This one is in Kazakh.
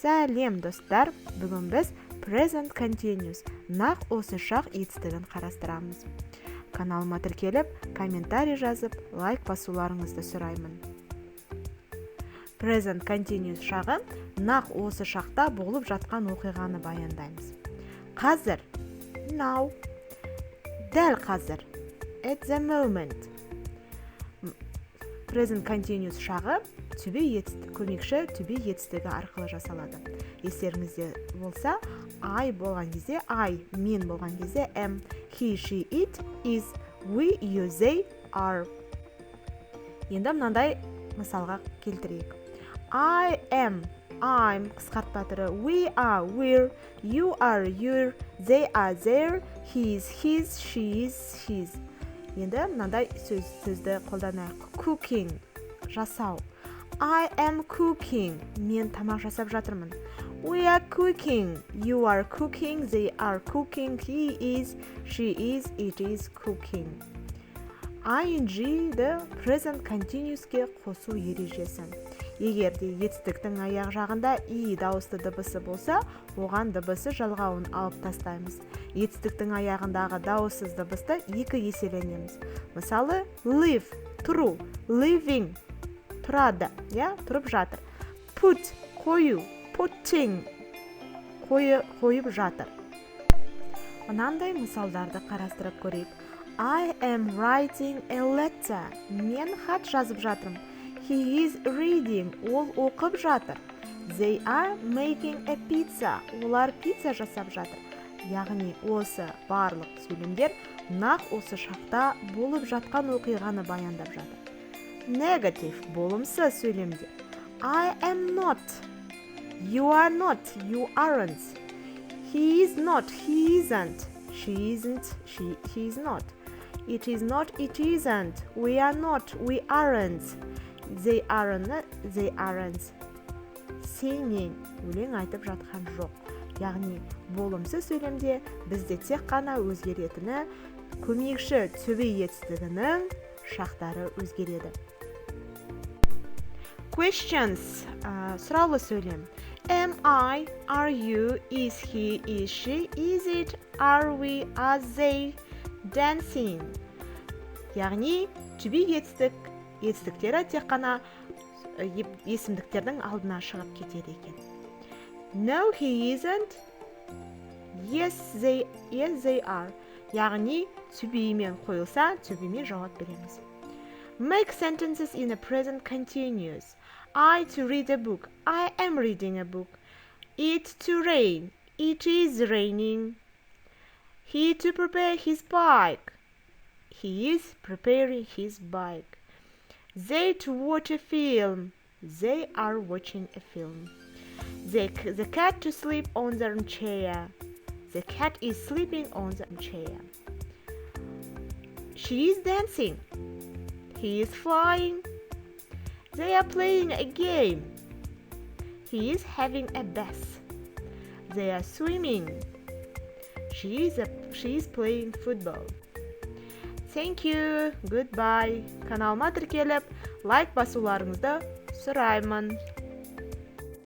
Сәлем достар, бүгін біз present continuous, нақ осы шақ етістігін қарастырамыз. Каналыма тіркеліп, комментарий жазып, лайк басуларыңызды сұраймын. Present continuous шағы нақ осы шақта болып жатқан оқиғаны баяндаймыз. Қазір, now, дәл қазір, at the moment. Present continuous шағы көмекші түбе етістігі арқылы жасалады. Естеріңізде болса, I болған кезде I, мен болған кезде am, he, she, it, is, we, you, they, are. Енді мынандай мысалға келтірейік. I am, I'm қысқартпа түрі, we are, we're, you are, you're, they are, they're, he is, his, she is, his. Енді мынандай сөзді қолданайық. Cooking, жасау. I am cooking. Мен тамақ жасап жатырмын. We are cooking. You are cooking. They are cooking. He is, she is, it is cooking. ING-ді present continuous'ке қосу ережесі. Егерде етістіктің аяқ жағында и дауысты дыбысы болса, оған дыбысы жалғауын алып тастаймыз. Етістіктің аяғындағы дауыссыз дыбысты екі еселенеміз. Мысалы, live, тұру, living, тұрады, тұрып жатыр. Put, қою, putting, қойып жатыр. Мынандай мысалдарды қарастырып көрейік. I am writing a letter. Мен хат жазып жатырмын. He is reading. Ол оқып жатыр. They are making a pizza. Олар пицца жасап жатыр. Яғни осы барлық сөйлемдер нақ осы шақта болып жатқан оқиғаны баяндап жатыр. Negative, болымсыз сөйлемдер. I am not. You are not. You aren't. He is not. He isn't. She isn't. He is not. It is not. It isn't. We are not. We aren't. They aren't. They aren't. Singing, өлең айтып жатқан жоқ. Яғни, болымсыз сөйлемде бізде тек қана өзгеретіні көмекші түбе етістігінің шақтары өзгереді. Questions, сұраулы сөйлем. Am I, are you, is he, is she, is it, are we, are they dancing? Яғни, түбе етістіктері тек қана есімдіктердің алдына шығып кетеді екен. No, he isn't. Yes, they are. Яғни, түбеймен қойылса, түбеймен жауап береміз. Make sentences in a present continuous. I to read a book. I am reading a book. It to rain. It is raining. He to prepare his bike. He is preparing his bike. They to watch a film. They are watching a film. The cat to sleep on the chair. The cat is sleeping on the chair. She is dancing. He is flying. They are playing a game. He is having a bath. They are swimming. She is playing football. Thank you. Goodbye. Каналыма тіркеліп, лайк басуларыңызды сұраймын.